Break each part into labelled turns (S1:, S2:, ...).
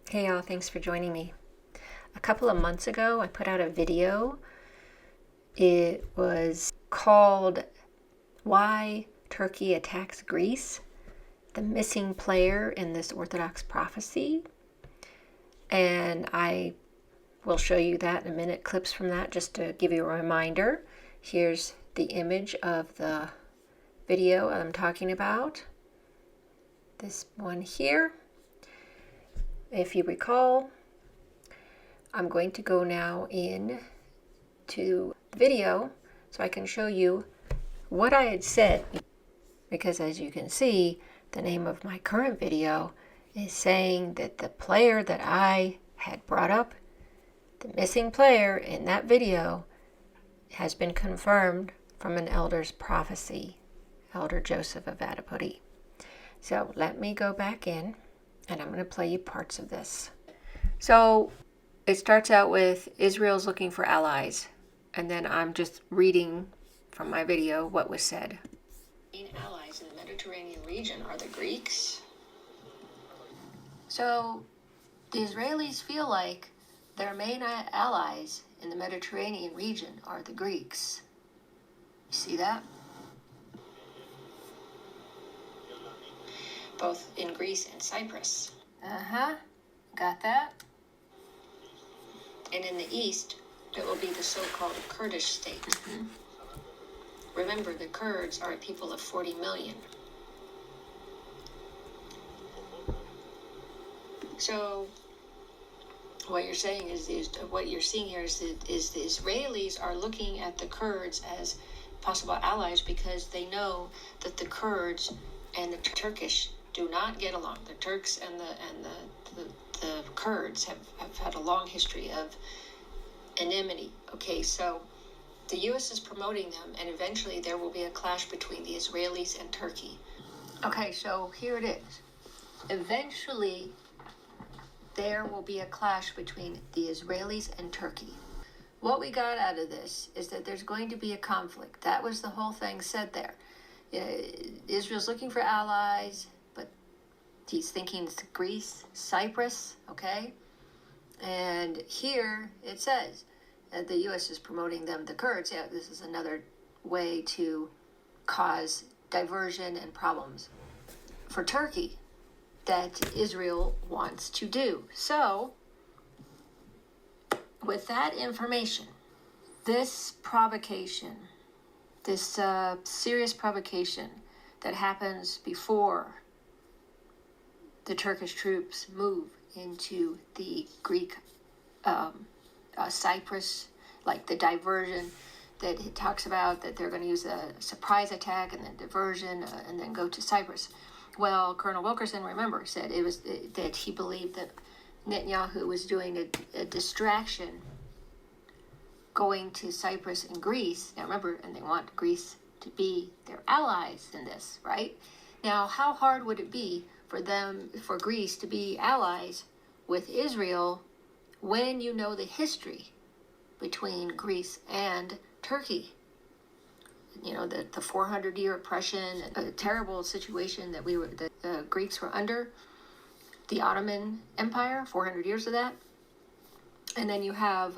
S1: Hey y'all, thanks for joining me. A couple of months ago, I put out a video. It was called Why Turkey Attacks Greece, the missing player in this Orthodox prophecy. And I will show you that in a minute, clips from that, just to give you a reminder. Here's the image of the video I'm talking about. This one here. If you recall, I'm going to go now in to the video so I can show you what I had said, because as you can see, the name of my current video is saying that the player that I had brought up, the missing player in that video, has been confirmed from an elder's prophecy, Elder Joseph of Vatopedi. So let me go back in and I'm going to play you parts of this. So it starts out with Israel's looking for allies, and then I'm just reading from my video what was said. Main allies in the Mediterranean region are the Greeks. So the Israelis feel like their main allies in the Mediterranean region are the Greeks. You see that? Both in Greece and Cyprus. Got that? And in the east, it will be the so-called Kurdish state. Remember, the Kurds are a people of 40 million. So what you're saying is what you're seeing here is the Israelis are looking at the Kurds as possible allies because they know that the Kurds and the Turkish do not get along. The Turks and the Kurds have had a long history of enmity. Okay, so the U.S. is promoting them, and eventually there will be a clash between the Israelis and Turkey. Okay, so here it is. Eventually, there will be a clash between the Israelis and Turkey. What we got out of this is that there's going to be a conflict. That was the whole thing said there. Israel's looking for allies, but he's thinking it's Greece, Cyprus, okay? And here it says the U.S. is promoting them, the Kurds. Yeah, this is another way to cause diversion and problems for Turkey that Israel wants to do. So, with that information, this provocation, this serious provocation that happens before the Turkish troops move into the Greek Cyprus, like the diversion that it talks about, that they're going to use a surprise attack and then diversion and then go to Cyprus. Well, Colonel Wilkerson, remember, said that he believed that Netanyahu was doing a distraction going to Cyprus and Greece. Now remember, and they want Greece to be their allies in this, right? Now, how hard would it be for Greece to be allies with Israel when you know the history between Greece and Turkey? You know, the 400-year oppression, a terrible situation that the Greeks were under, the Ottoman Empire, 400 years of that. And then you have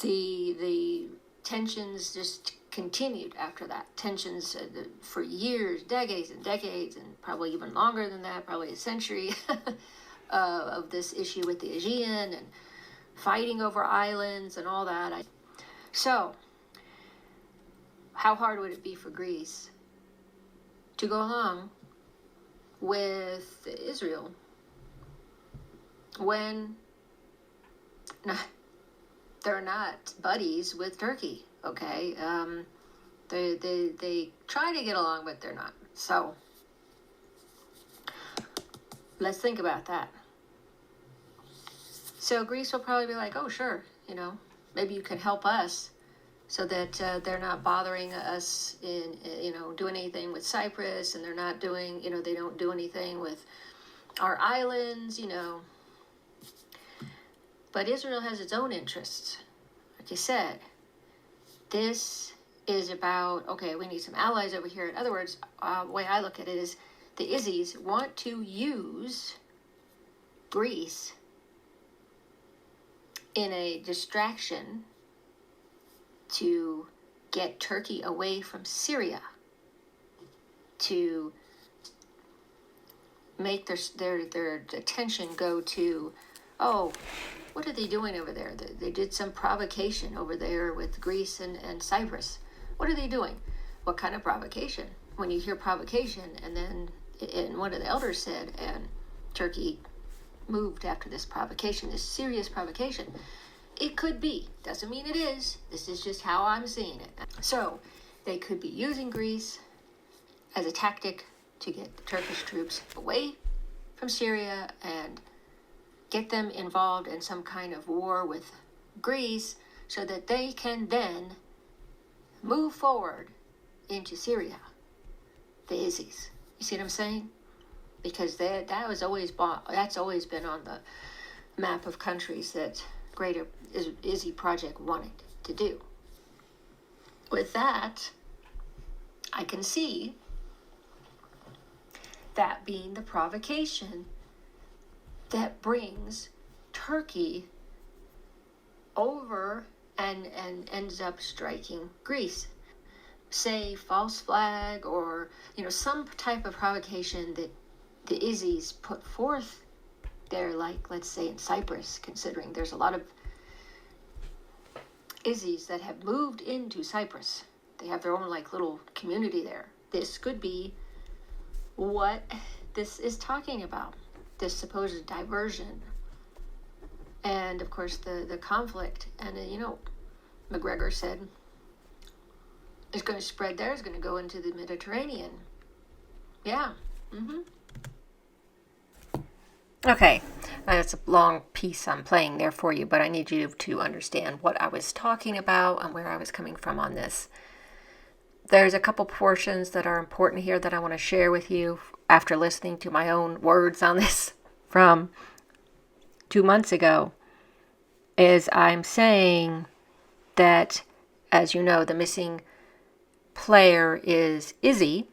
S1: the tensions just continued after that. Tensions for years, decades and decades, and probably even longer than that, probably a century of this issue with the Aegean and fighting over islands and all that. So, how hard would it be for Greece to go along with Israel when they're not buddies with Turkey? Okay, they try to get along, but they're not. So let's think about that. So Greece will probably be like, oh sure, maybe you can help us so that they're not bothering us in doing anything with Cyprus, and they're not doing, they don't do anything with our islands, But Israel has its own interests. Like you said, this is about, okay, we need some allies over here. In other words, the way I look at it is the Izzies want to use Greece in a distraction to get Turkey away from Syria, to make their attention go to, oh, what are they doing over there? They did some provocation over there with Greece and Cyprus. What are they doing? What kind of provocation? When you hear provocation, and one of the elders said, and Turkey moved after this provocation, this serious provocation. It could be. Doesn't mean it is. This is just how I'm seeing it. So they could be using Greece as a tactic to get the Turkish troops away from Syria and get them involved in some kind of war with Greece so that they can then move forward into Syria. The Izzies. You see what I'm saying? Because that's always been on the map of countries that Greater Izzy Project wanted to do. With that, I can see that being the provocation that brings Turkey over and ends up striking Greece. Say false flag, or some type of provocation that the Izzies put forth there, like let's say in Cyprus, considering there's a lot of Izzies that have moved into Cyprus. They have their own little community there. This could be what this is talking about, this supposed diversion. And of course the conflict. And McGregor said it's going to spread there, it's going to go into the Mediterranean. Yeah. Okay, that's a long piece I'm playing there for you, but I need you to understand what I was talking about and where I was coming from on this. There's a couple portions that are important here that I want to share with you after listening to my own words on this from 2 months ago. Is I'm saying that, as you know, the missing player is Izzy,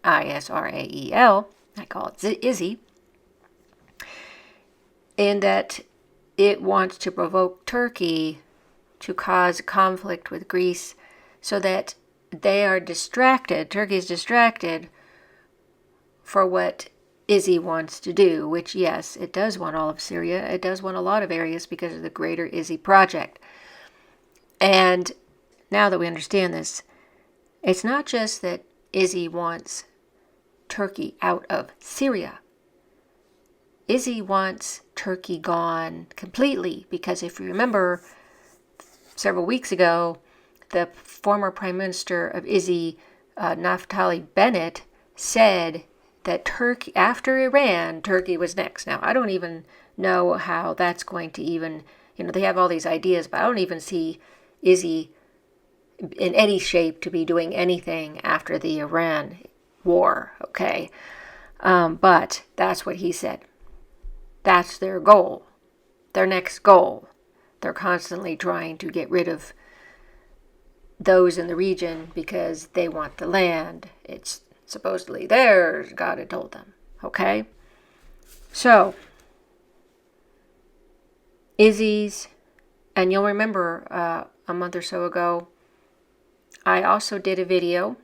S1: Israel. I call it Izzy. In that it wants to provoke Turkey to cause conflict with Greece so that they are distracted, Turkey is distracted for what Izzy wants to do, which, yes, it does want all of Syria. It does want a lot of areas because of the Greater Izzy Project. And now that we understand this, it's not just that Izzy wants Turkey out of Syria. Izzy wants Turkey gone completely, because if you remember several weeks ago, the former Prime Minister of Izzy, Naftali Bennett, said that Turkey, after Iran, Turkey was next. Now, I don't even know how that's going to even, they have all these ideas, but I don't even see Izzy in any shape to be doing anything after the Iran war, okay? But that's what he said. That's their goal, their next goal. They're constantly trying to get rid of those in the region because they want the land. It's supposedly theirs, God had told them. Okay? So, Izzy's, and you'll remember a month or so ago, I also did a video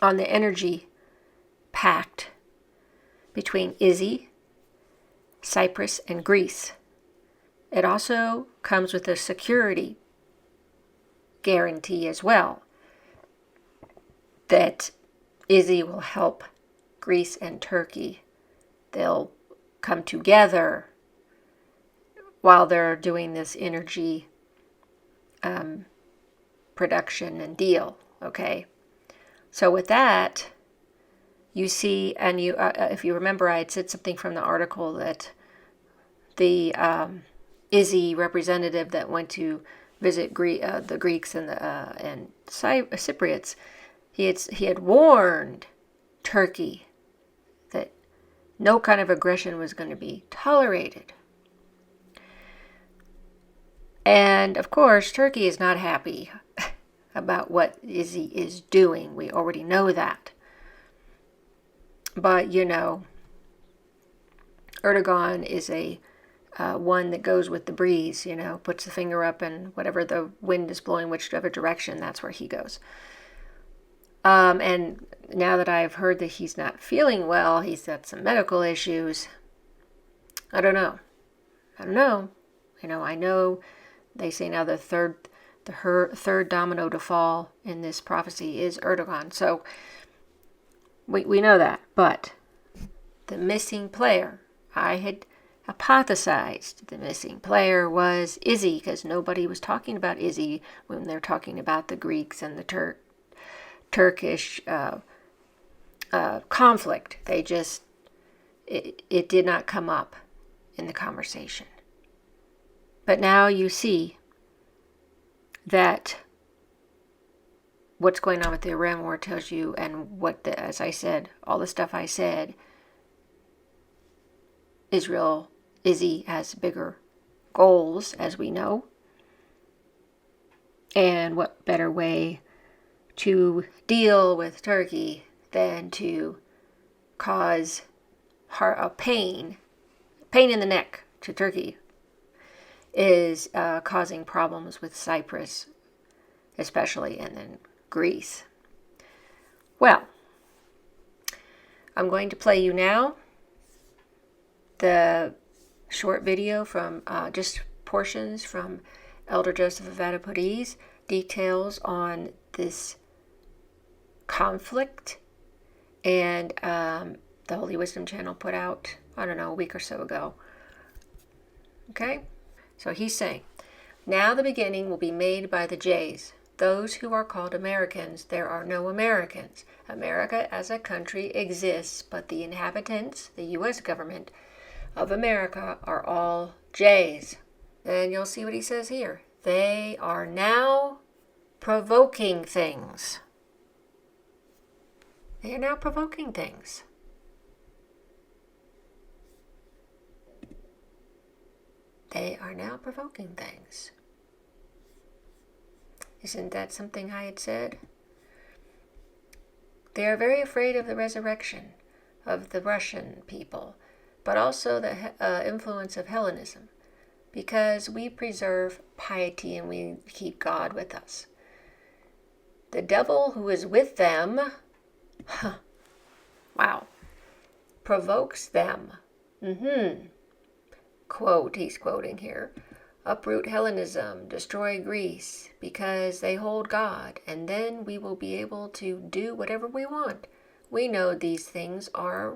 S1: on the energy pact between Izzy, Cyprus, and Greece. It also comes with a security guarantee as well, that Izzy will help Greece and Turkey. They'll come together while they're doing this energy production and deal, okay? So with that, you see, and you, if you remember, I had said something from the article that the Izzy representative that went to visit the Greeks and Cypriots, he had warned Turkey that no kind of aggression was going to be tolerated. And of course, Turkey is not happy about what Izzy is doing. We already know that. But, Erdogan is a one that goes with the breeze, puts the finger up and whatever the wind is blowing, whichever direction, that's where he goes. And now that I've heard that he's not feeling well, he's got some medical issues. I don't know. I know they say now the third domino to fall in this prophecy is Erdogan. So we know that. But the missing player, I had hypothesized the missing player was Izzy, because nobody was talking about Izzy when they're talking about the Greeks and the Turkish conflict. It did not come up in the conversation. But now you see that what's going on with the Iran war tells you, and as I said, all the stuff I said, Izzy has bigger goals, as we know. And what better way to deal with Turkey than to cause a pain in the neck to Turkey, is causing problems with Cyprus, especially, and then Greece. Well, I'm going to play you now the short video from just portions from Elder Joseph of Vatopedi's details on this conflict, and the Holy Wisdom channel put out, a week or so ago. Okay? So he's saying, now the beginning will be made by the Jays. Those who are called Americans, there are no Americans. America as a country exists, but the inhabitants, the U.S. government of America, are all Jays. And you'll see what he says here. They are now provoking things. They are now provoking things. They are now provoking things. Isn't that something I had said? They are very afraid of the resurrection of the Russian people, but also the influence of Hellenism, because we preserve piety and we keep God with us. The devil who is with them, provokes them. Quote, he's quoting here, uproot Hellenism, destroy Greece, because they hold God, and then we will be able to do whatever we want. We know these things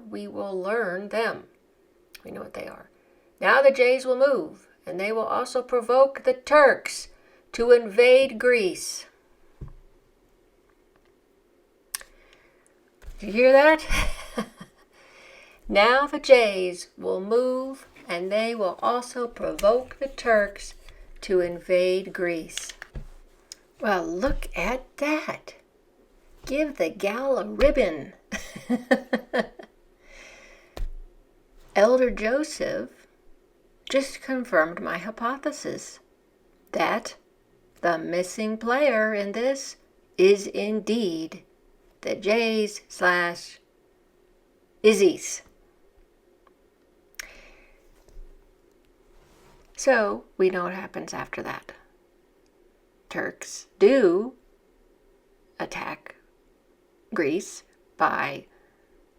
S1: we will learn them. We know what they are. Now the Jays will move, and they will also provoke the Turks to invade Greece. Did you hear that? Now the Jays will move, and they will also provoke the Turks to invade Greece. Well, look at that. Give the gal a ribbon. Elder Joseph just confirmed my hypothesis that the missing player in this is indeed the Jays/Izzy's. So we know what happens after that. Turks do attack Greece by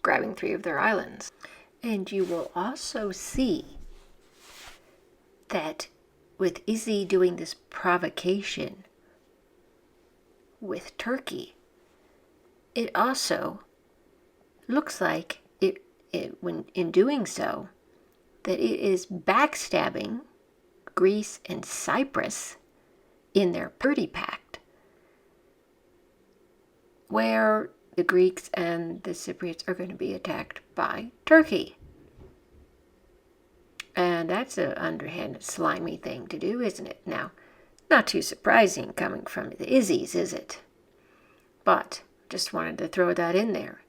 S1: grabbing 3 of their islands. And you will also see that with Izzy doing this provocation with Turkey, it also looks like when in doing so, that it is backstabbing Greece and Cyprus in their Pact, where the Greeks and the Cypriots are going to be attacked by Turkey. And that's an underhanded, slimy thing to do, isn't it? Now, not too surprising coming from the Izzies, is it? But just wanted to throw that in there.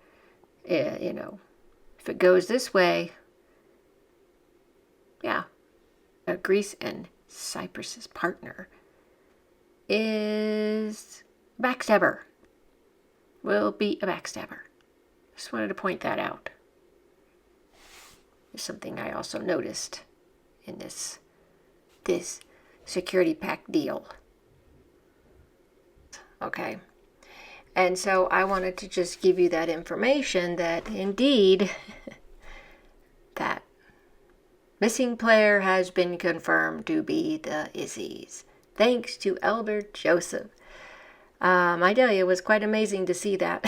S1: If it goes this way, Greece and Cyprus's partner is backstabber. Will be a backstabber. Just wanted to point that out. is something I also noticed in this security pact deal. Okay. And so I wanted to just give you that information that indeed that missing player has been confirmed to be the Izzy's. Thanks to Elder Joseph. I tell you, it was quite amazing to see that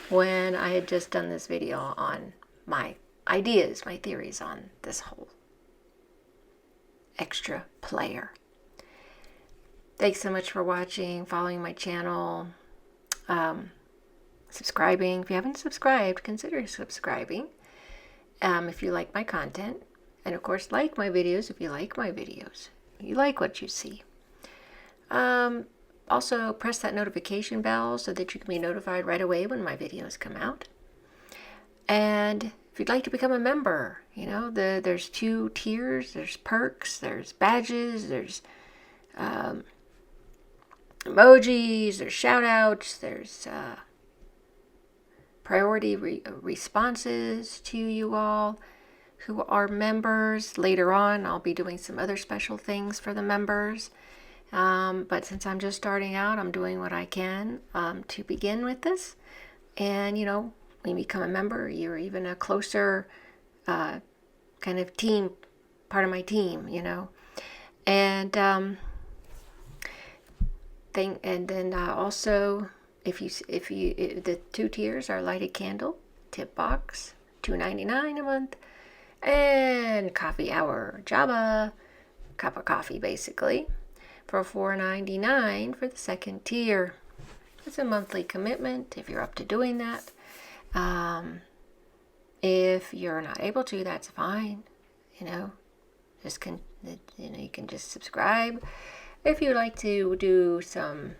S1: when I had just done this video on my ideas, my theories on this whole extra player. Thanks so much for watching, following my channel, subscribing. If you haven't subscribed, consider subscribing if you like my content. And of course, like my videos if you like my videos. You like what you see. Also, press that notification bell so that you can be notified right away when my videos come out. And if you'd like to become a member, you know, there's 2 tiers. There's perks, there's badges, there's emojis, there's shout outs, there's priority responses to you all who are members. Later on, I'll be doing some other special things for the members. But since I'm just starting out, I'm doing what I can to begin with this. And, you know, when you become a member, you're even a closer kind of team, part of my team, you know. And then also, if the 2 tiers are lighted candle, tip box, $2.99 a month, and coffee hour, Java, cup of coffee basically, for $4.99 for the 2nd tier. It's a monthly commitment if you're up to doing that. If you're not able to, that's fine. You know, you can just subscribe. If you'd like to do some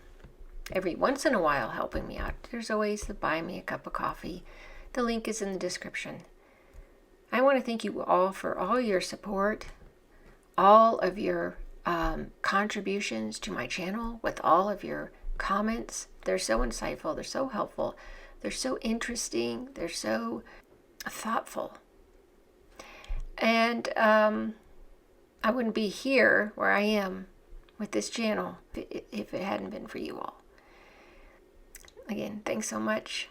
S1: every once in a while helping me out, there's always the buy me a cup of coffee. The link is in the description. I want to thank you all for all your support, all of your contributions to my channel, with all of your comments. They're so insightful, they're so helpful, they're so interesting, they're so thoughtful. And I wouldn't be here where I am with this channel if it hadn't been for you all. Again, thanks so much.